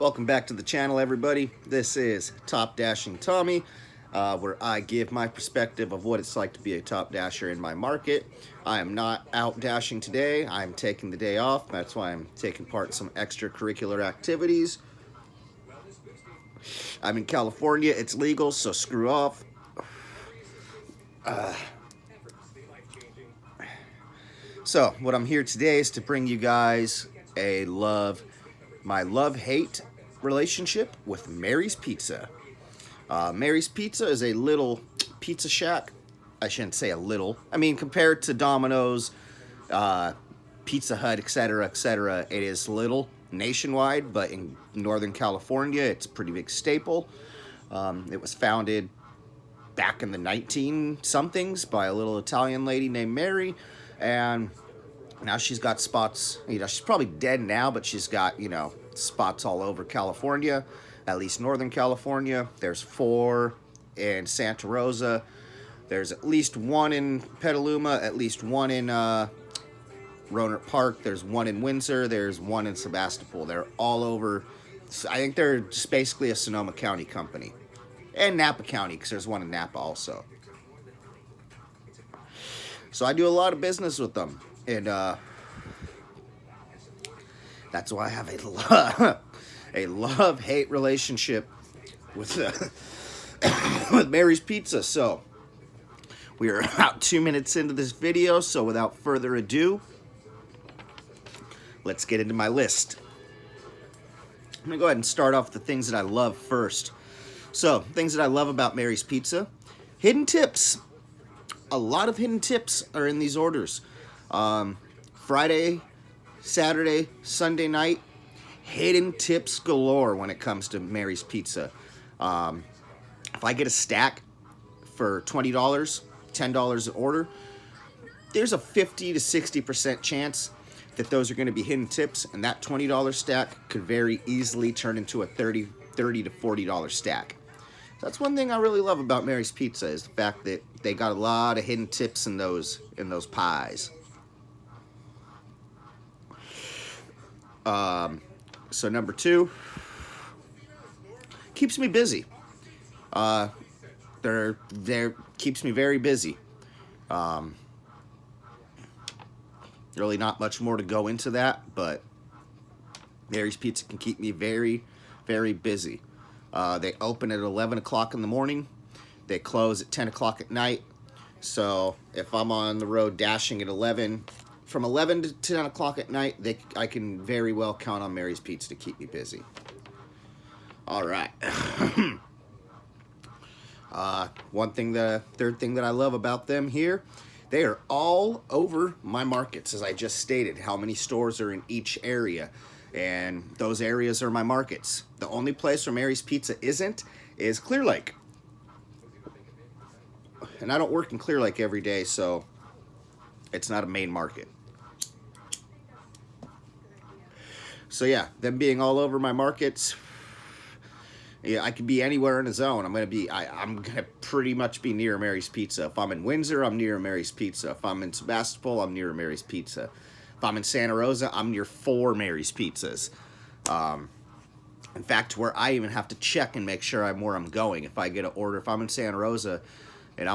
Welcome back to the channel, everybody. This is Top Dashing Tommy, where I give my perspective of what it's like to be a top dasher in my market. I am not out dashing today. I'm taking the day off. That's why I'm taking part in some extracurricular activities. I'm in California. It's legal, so screw off. So what I'm here today is to bring you guys my love-hate relationship with Mary's Pizza. Mary's Pizza is a little pizza shack. I shouldn't say a little. I mean, compared to Domino's, Pizza Hut, etc., it is little nationwide, but in Northern California, it's a pretty big staple. It was founded back in the 19-somethings by a little Italian lady named Mary, and now she's got spots. She's probably dead now, but she's got, spots all over California, at least Northern California. There's 4 in Santa Rosa. There's at least 1 in Petaluma, at least 1 in Rohnert Park. There's 1 in Windsor. There's 1 in Sebastopol. They're all over. I think they're just basically a Sonoma County company. And Napa County, because there's 1 in Napa also. So I do a lot of business with them. And that's why I have a love-hate relationship with with Mary's Pizza. So we are about 2 minutes into this video, so without further ado, let's get into my list. I'm going to go ahead and start off with the things that I love first. So, things that I love about Mary's Pizza. Hidden tips. A lot of hidden tips are in these orders. Friday, Saturday, Sunday night, hidden tips galore when it comes to Mary's Pizza. If I get a stack for $20, $10 an order, there's a 50 to 60% chance that those are going to be hidden tips, and that $20 stack could very easily turn into a $30 to $40 stack. That's one thing I really love about Mary's Pizza, is the fact that they got a lot of hidden tips in those pies. So number 2, keeps me busy. They're keeps me very busy. Really not much more to go into that, but Mary's Pizza can keep me very, very busy. They open at 11 o'clock in the morning. They close at 10 o'clock at night. So if I'm on the road dashing at from 11 to 10 o'clock at night, I can very well count on Mary's Pizza to keep me busy. All right. Third thing that I love about them here, they are all over my markets, as I just stated, how many stores are in each area. And those areas are my markets. The only place where Mary's Pizza isn't is Clear Lake. And I don't work in Clear Lake every day, so it's not a main market. So yeah, them being all over my markets, yeah, I could be anywhere in a zone. I'm gonna pretty much be near Mary's Pizza. If I'm in Windsor, I'm near Mary's Pizza. If I'm in Sebastopol, I'm near Mary's Pizza. If I'm in Santa Rosa, I'm near 4 Mary's Pizzas. In fact, where I even have to check and make sure I'm where I'm going. If I get an order, if I'm in Santa Rosa and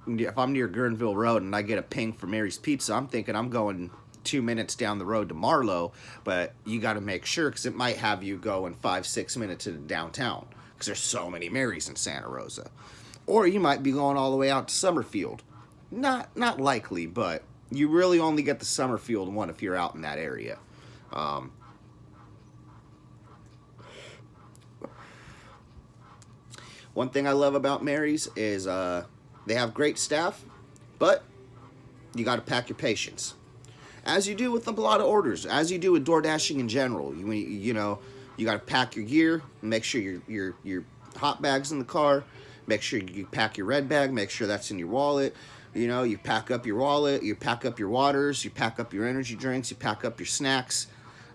if I'm near Guerneville Road and I get a ping for Mary's Pizza, I'm thinking I'm going 2 minutes down the road to Marlow, but you got to make sure, because it might have you go in 5-6 minutes to downtown, because there's so many Marys in Santa Rosa. Or you might be going all the way out to Summerfield. Not likely, but you really only get the Summerfield one if you're out in that area. One thing I love about Mary's is they have great staff, but you got to pack your patience. As you do with a lot of orders, as you do with door dashing in general. You got to pack your gear, make sure your hot bag's in the car, make sure you pack your red bag, make sure that's in your wallet. You pack up your wallet, you pack up your waters, you pack up your energy drinks, you pack up your snacks,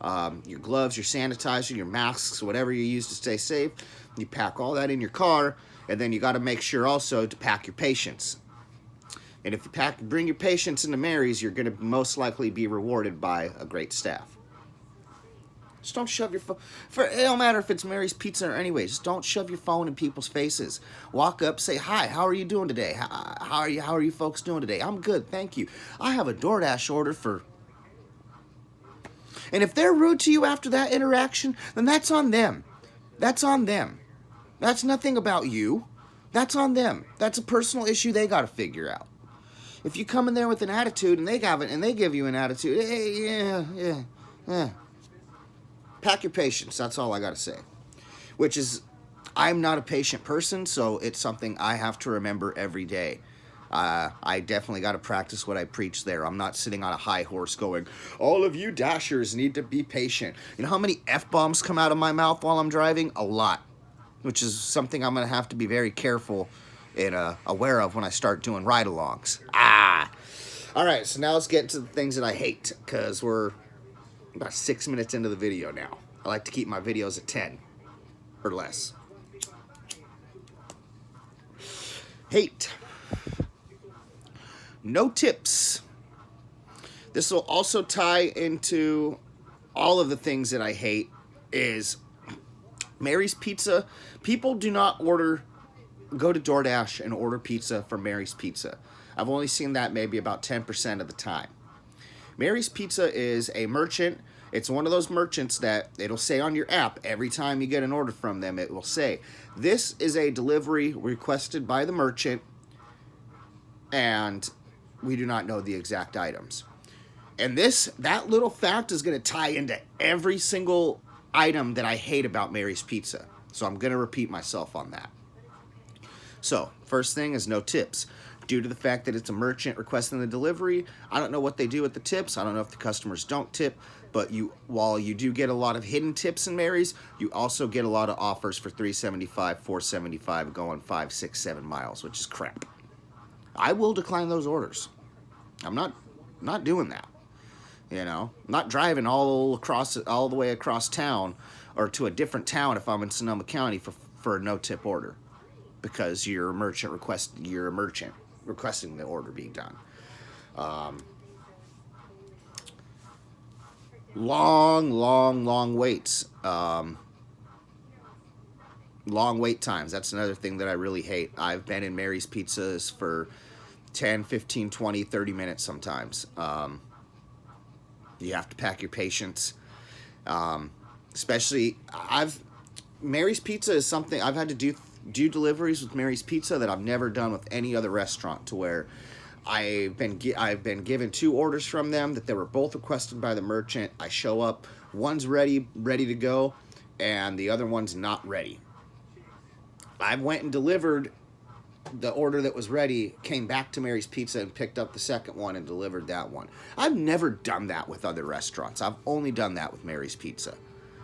your gloves, your sanitizer, your masks, whatever you use to stay safe. You pack all that in your car, and then you got to make sure also to pack your patience. And if you bring your patience into Mary's, you're going to most likely be rewarded by a great staff. Just don't shove your phone. It don't matter if it's Mary's Pizza or anyways. Just don't shove your phone in people's faces. Walk up, say hi. How are you doing today? How are you folks doing today? I'm good, thank you. I have a DoorDash order for. And if they're rude to you after that interaction, then that's on them. That's on them. That's nothing about you. That's on them. That's a personal issue they got to figure out. If you come in there with an attitude and they give you an attitude, hey, yeah. Pack your patience. That's all I got to say. Which is, I'm not a patient person, so it's something I have to remember every day. I definitely got to practice what I preach there. I'm not sitting on a high horse going, all of you dashers need to be patient. You know how many F-bombs come out of my mouth while I'm driving? A lot. Which is something I'm going to have to be very careful and aware of when I start doing ride-alongs. All right, so now let's get into the things that I hate, because we're about 6 minutes into the video now. I like to keep my videos at 10 or less. Hate. No tips. This will also tie into all of the things that I hate is Mary's Pizza. People do not go to DoorDash and order pizza from Mary's Pizza. I've only seen that maybe about 10% of the time. Mary's Pizza is a merchant. It's one of those merchants that it'll say on your app every time you get an order from them, it will say, this is a delivery requested by the merchant and we do not know the exact items. And that little fact is going to tie into every single item that I hate about Mary's Pizza. So I'm going to repeat myself on that. So, first thing is no tips. Due to the fact that it's a merchant requesting the delivery, I don't know what they do with the tips. I don't know if the customers don't tip, but while you do get a lot of hidden tips in Mary's, you also get a lot of offers for $3.75, $4.75 going 5, 6, 7 miles, which is crap. I will decline those orders. I'm not doing that. You know, I'm not driving all the way across town or to a different town if I'm in Sonoma County for a no-tip order, because you're a merchant requesting the order being done. Long waits. Long wait times. That's another thing that I really hate. I've been in Mary's Pizzas for 10, 15, 20, 30 minutes sometimes. You have to pack your patience. Especially, Mary's Pizza is something I've had to do deliveries with Mary's Pizza that I've never done with any other restaurant, to where I've been given 2 orders from them that they were both requested by the merchant. I show up, one's ready to go, and the other one's not ready. I went and delivered the order that was ready, came back to Mary's Pizza and picked up the second one and delivered that one. I've never done that with other restaurants. I've only done that with Mary's Pizza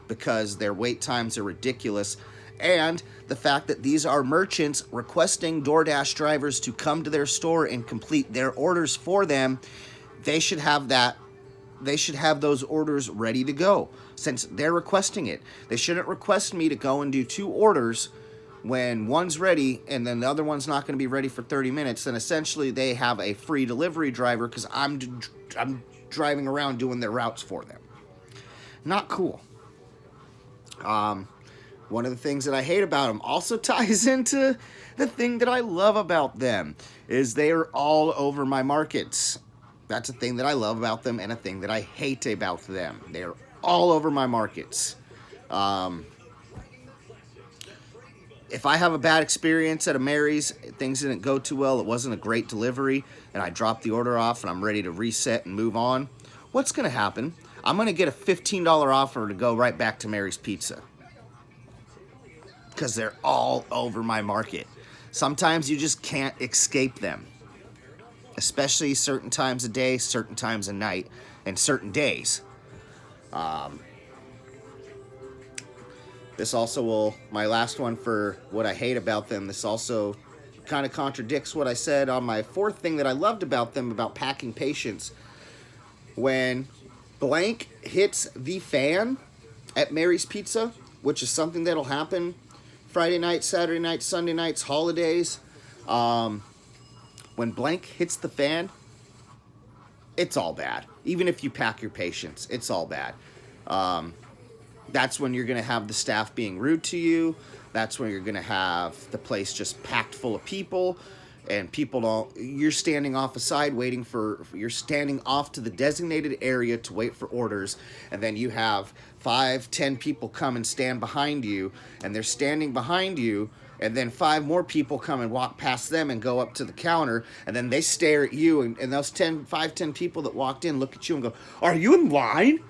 because their wait times are ridiculous. And the fact that these are merchants requesting DoorDash drivers to come to their store and complete their orders for them, they should have that. They should have those orders ready to go since they're requesting it. They shouldn't request me to go and do 2 orders when one's ready and then the other one's not going to be ready for 30 minutes. Then essentially they have a free delivery driver because I'm driving around doing their routes for them. Not cool. One of the things that I hate about them also ties into the thing that I love about them is they are all over my markets. That's a thing that I love about them and a thing that I hate about them. They are all over my markets. If I have a bad experience at a Mary's, things didn't go too well, it wasn't a great delivery, and I drop the order off and I'm ready to reset and move on, what's going to happen? I'm going to get a $15 offer to go right back to Mary's Pizza. Because they're all over my market. Sometimes you just can't escape them. Especially certain times of day, certain times of night, and certain days. This also will, my last one for what I hate about them, this also kind of contradicts what I said on my 4th thing that I loved about them, about packing patience. When blank hits the fan at Mary's Pizza, which is something that'll happen Friday night, Saturday night, Sunday nights, holidays, when blank hits the fan, it's all bad. Even if you pack your patience, it's all bad. That's when you're going to have the staff being rude to you. That's when you're going to have the place just packed full of people, and people don't, you're standing off aside waiting you're standing off to the designated area to wait for orders, and then you have 5-10 people come and stand behind you, and they're standing behind you, and then 5 more people come and walk past them and go up to the counter, and then they stare at you, and those 10 people that walked in look at you and go, "Are you in line?"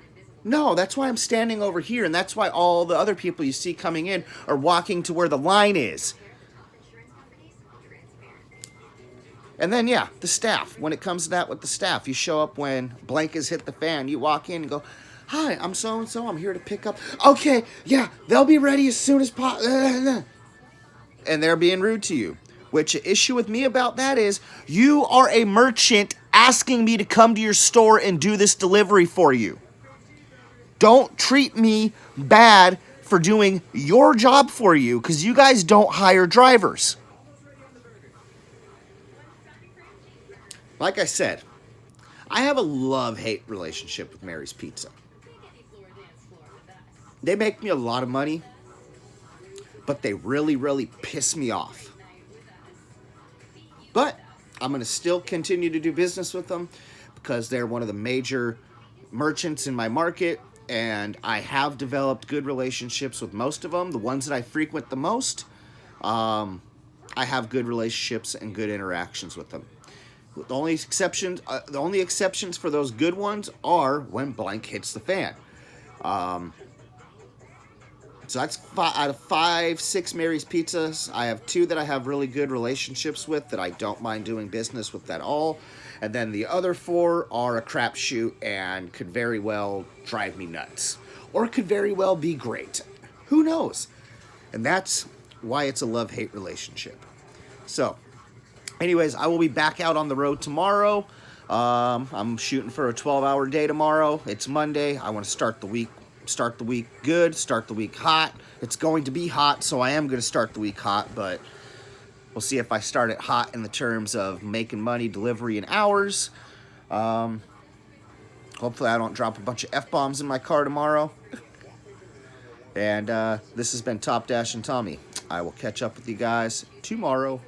No, that's why I'm standing over here, and that's why all the other people you see coming in are walking to where the line is. And then, yeah, the staff. When it comes to that with the staff, you show up when blank has hit the fan. You walk in and go, "Hi, I'm so-and-so. I'm here to pick up." "Okay, yeah, they'll be ready as soon as possible." And they're being rude to you. Which issue with me about that is, you are a merchant asking me to come to your store and do this delivery for you. Don't treat me bad for doing your job for you, because you guys don't hire drivers. Like I said, I have a love-hate relationship with Mary's Pizza. They make me a lot of money, but they really, really piss me off. But I'm going to still continue to do business with them because they're one of the major merchants in my market, and I have developed good relationships with most of them. The ones that I frequent the most, I have good relationships and good interactions with them. The only exceptions for those good ones are when blank hits the fan. So that's out of 5, 6 Mary's Pizzas. I have 2 that I have really good relationships with that I don't mind doing business with at all. And then the other 4 are a crapshoot and could very well drive me nuts. Or could very well be great. Who knows? And that's why it's a love-hate relationship. So, anyways, I will be back out on the road tomorrow. I'm shooting for a 12-hour day tomorrow. It's Monday. I want to start the week good, start the week hot. It's going to be hot, so I am going to start the week hot, but we'll see if I start it hot in the terms of making money, delivery, and hours. Hopefully I don't drop a bunch of F-bombs in my car tomorrow. And this has been Top Dash and Tommy. I will catch up with you guys tomorrow.